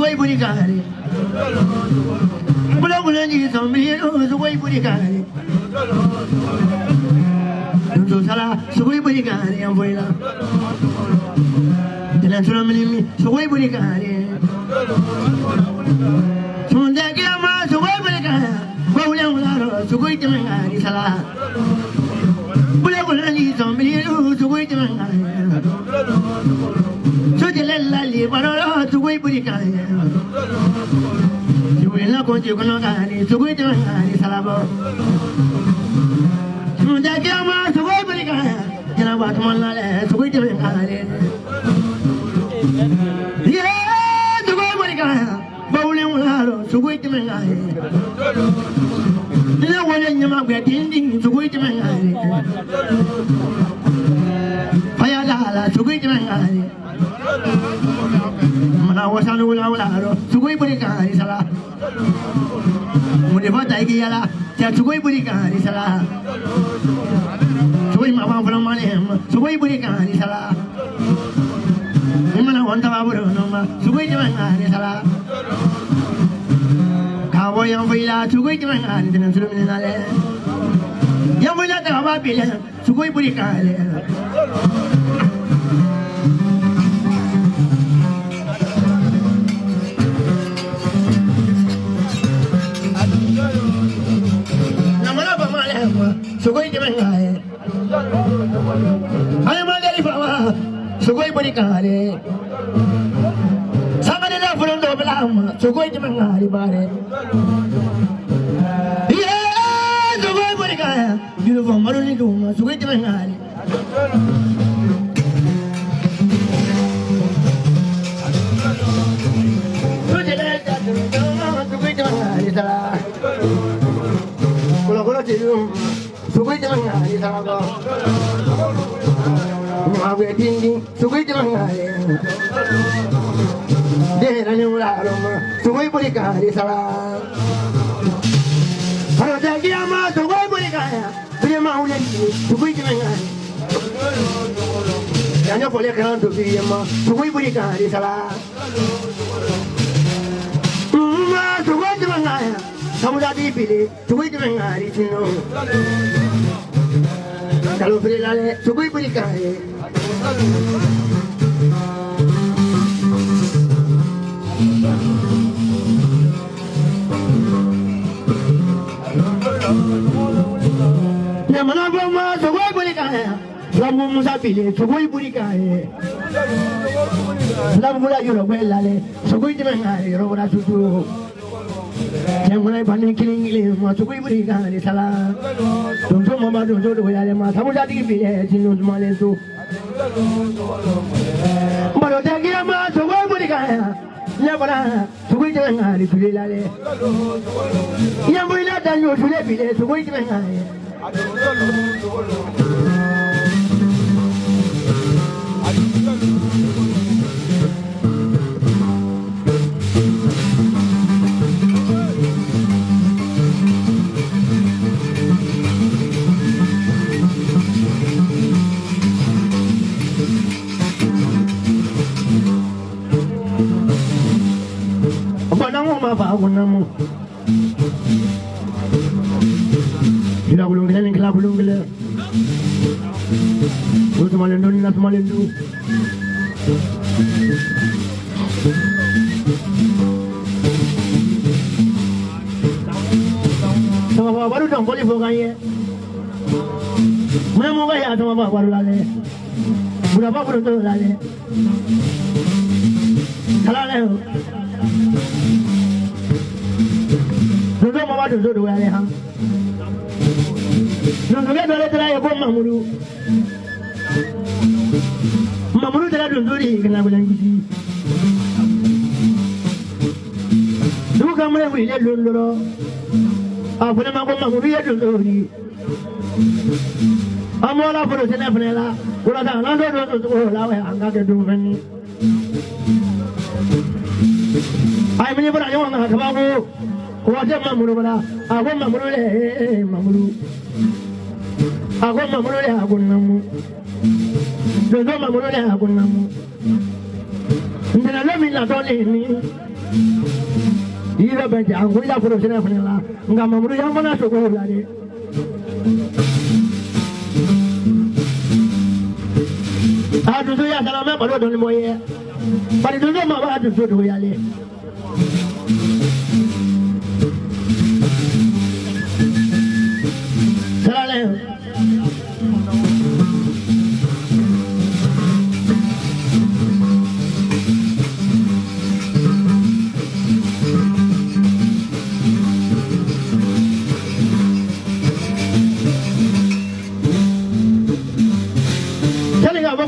sugoi burikari. Bula bula ni sambil sugoi burikari. Untuk salah sugoi burikari yang boleh. Jalan sulam ini sugoi burikari. Sudah kiamat sugoi burikari. Boleh ular sugoi temengari salah. Bula bula ni sambil sugoi temengari. Lali barolo sugoi burikari. Juwela konci kono kari sugoi temengari salabo. Sudah kiamat sugoi burikari. Jangan buat malale sugoi temengari. Yeah, sugoi burikari. Boleh ularo sugoi temengari. Dia boleh nyamak berdinding sugoi temengari. Payah dah sugoi temengari. Mana wasan ular sugoi burikari salah. Mudi bata iki yala, cia sugoi burikari salah. Sugoi mama pulang malam, sugoi burikari salah. Mana wanta baburu nama, sugoi temengari salah. Kau yang bila sugoi temengari dengan suruh menale. Yang bila tak apa bila sugoi burikari. Sugoi temengari. Ayam dari bawah, sugoi burikari. Sama dia pulang dua belam, sugoi temengari bare. Yeah, sugoi burikari. Juru baru ni rumah, sugoi temengari. Sugoi temengari salah. Kalau cium. Sugoi temengari salah. Mahu tinggi, sugoi temengari. Dia ni ular rumah, sugoi burikari salah. Kalau jadi ama sugoi burikari, dia mahu lagi, sugoi temengari. Jangan boleh kerana tu dia ama sugoi burikari salah. Sugoi temengari. Kamu jadi pilih, sugoi temengari cino. Kalau pilih lale, sugoi burikari. Yang mana bama sugoi burikari. Lamu musa pilih, sugoi burikari. Lamu mula juro lale, sugoi temengari, roda susu. Yang mulai panen kiling-kiling, masuk ibu di kali salah. Tunjuk mama tunjuk tu ya lema, kamu jadi pilih sinu semua itu. Baru jadi ama masuk ibu di kali, ya mana, suku itu enggak dipilih lale. Yang boleh dan yang sudah pilih suku itu enggak. Apa aku namu? Kita belum kita ni kita belum kita. Kita semua lendu ni semua lendu. Sama apa baru dong boleh bukan ye? Mana mau gaya sama apa baru lale? Berapa baru tu lale? Kalau leh. Nunjuk mama tunjuk dua ni ham. Nunjuknya dua letra ya bom mamuru. Mamuru telah tunjuk di kena bulan kisi. Dua kamu yang boleh lulu. Apa nama bom mamuru ya tunjuk di. Amola pun sana penela. Kalau dah nanti tunjuk lawa angkat ke dua ni. Ayah punya pernah jawab nak kamu. Wajah mamuru mana? Aku mamuru le, mamuru. Aku mamuru le, aku namu. Dodo mamuru le, aku namu. Ndana lami la dole ni. Ira benja angoi la puro sena fanela nga mamuru yang mana so ko la de adu so ya sala me balo don moye bari do ma ba adu so do ya le sala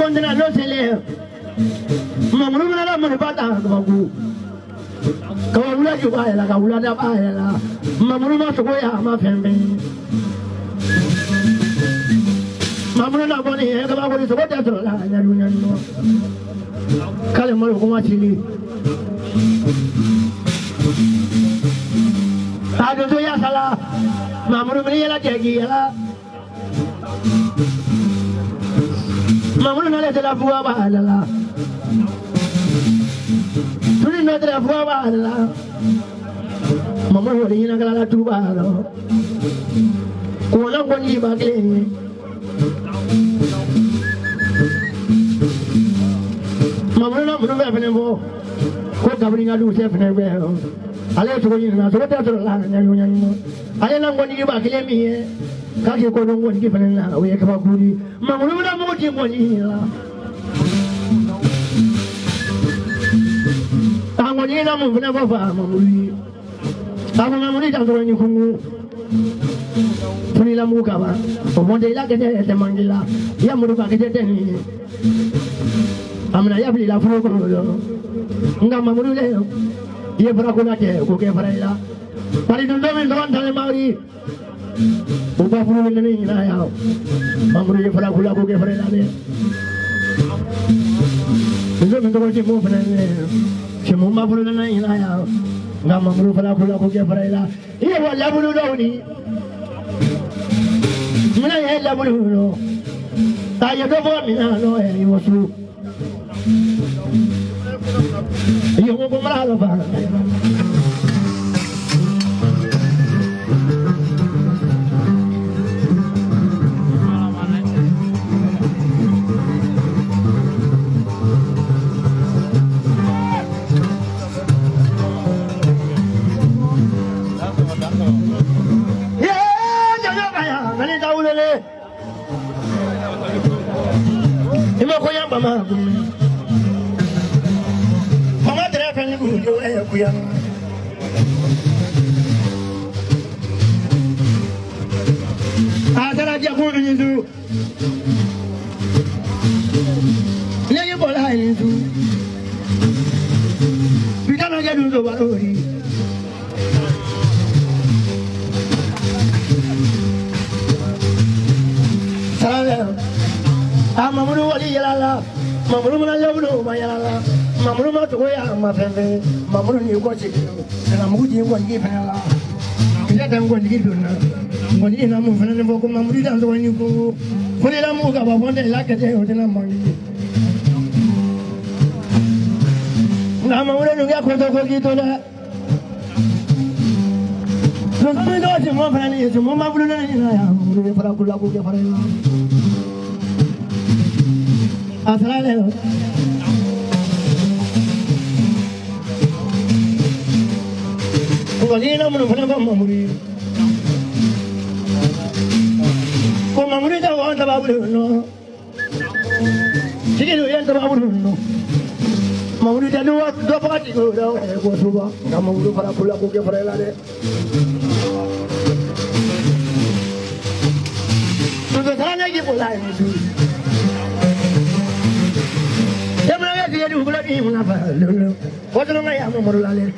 Kondina no sele mamuru na mo bata bagu kawula ju ba la kawula da ba la mamuru ma so ya ma fembe mamuru na boni e ka ba ko so ta so la ya du nyan no kale mo ko ma chili ado so ya sala mamuru mi la jegi la mamuru na le la fuwa ba la tuni na la fuwa ba la mamuru ni na la tu ba lo ko la ko ni ba ke mamuru na mamuru ba fene bo ko kabri nga du se fene be ale so ni na so ta so la nya nya nya ale na ko ni ba ke mi kake ko don wani gifanin na waye ka ba guri mamuru da mu ji ko ni la tango ni na mu fina ba fa mamuru tango mamuru da so ni kungu tuni la mu ka ba o mo de la ke de mangila ya mu ka ke de ni amna ya bli la furo ko lo nga mamuru le ye fara ko na ke ko ke fara la pari do men don dale mari uba furu ni na ya mamuru ye fara kula ko ke fara la de nzo men ko ci mo fara ne ci mo ma furu na ya nga mamuru fara kula ko ke fara la ye wala bulu do ni mina ye la bulu no ta ye do bo mina no e wosu yo ko mara lo fa mama tere fani bu yo e ku ya adara ja ko ni du le ye bola ni du bidana ja du do barori sala mamuru wali yalala mamuru na yabulu ma yalala mamuru ma to ya ma fende mamuru ni ko ci na mu ji ko ngi fela ya dan ko ngi do na ko ni na mu fena ne ko mamuru dan so ni ko ko ni la mu ka ba bonde la ka te o na mo ni na mamuru no ya ko to ko ki to na no me do ci mo fena ni ci mo ma bulu na ni na ya mamuru ni fara ko la ko ke fara la asalale wali na mun fana ba mamuri ko mamuri da wa da babu no tigi do yan da babu no mamuri da do do ba ti ko da ko suba na mamuri fara kula ko ke fara la de to da sana ki bola ni du Jamra ya dia bulan ini mengapa? Wassolon ya mamuru lale.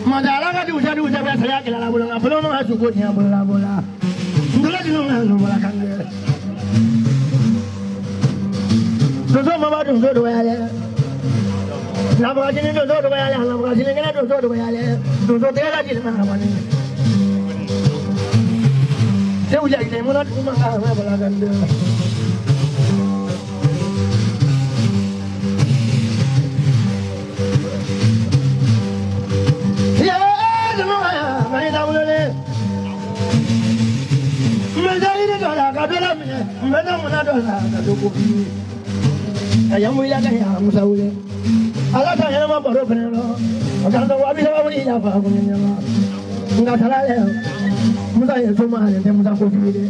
Madara ka diuja saya kila bulan apa lo nggak cukup nya bola. Ndula di nunggu bola kan dia. Dodo mama dodo ya le. Nama kasih dodo ya le, nama kasih ni kena dodo ya le. Dodo tiada lagi mana mana. Saya ujar ini mulut rumah apa bola kan dia. na Dansoko. Ayamu ila kaya musaule. Ala kaya ma baro penelo. Akanda wabi sa wani ila fa kunyama. Nga salale. Musa yeso ma ne te musa ko fiide.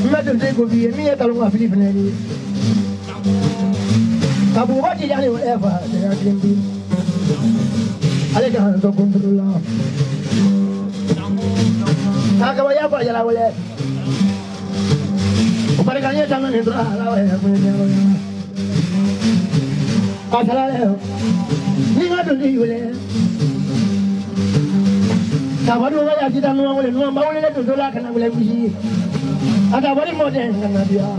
Mmeto te ko fiide mi eta lunga Philippe ni. Kabu wati yani whatever they are doing. Ale kan to kontrola. Akawa ya pa jala wale. Upare kanya tangan itu ala wale punya wale. Asalale. Ni ngadu ni wale. Tabadu wale kita nuang wale nuang bau wale tu dola kena wale bisi. Ada bari modern kena dia.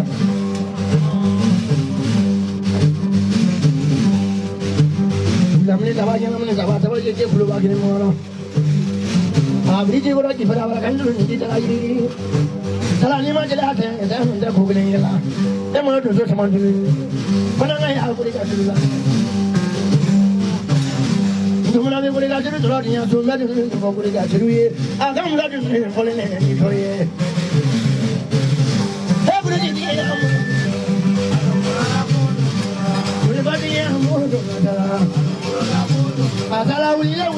Namanya sahabat je belum bagi ni orang. Abri je orang kita berapa kan dulu ni kita lagi. Salah ni macam ada yang dah hendak bukan ni lah. Dia mahu tu sama dulu. Mana ngai aku ni kat dulu lah. Tu mana ni boleh kat dulu tu lah ni yang sunnah dulu tu boleh kat dulu ye. Agam lah tu ni boleh ni tu ye. Eh boleh ni dia. Boleh bagi yang mahu tu lah. Asala ulila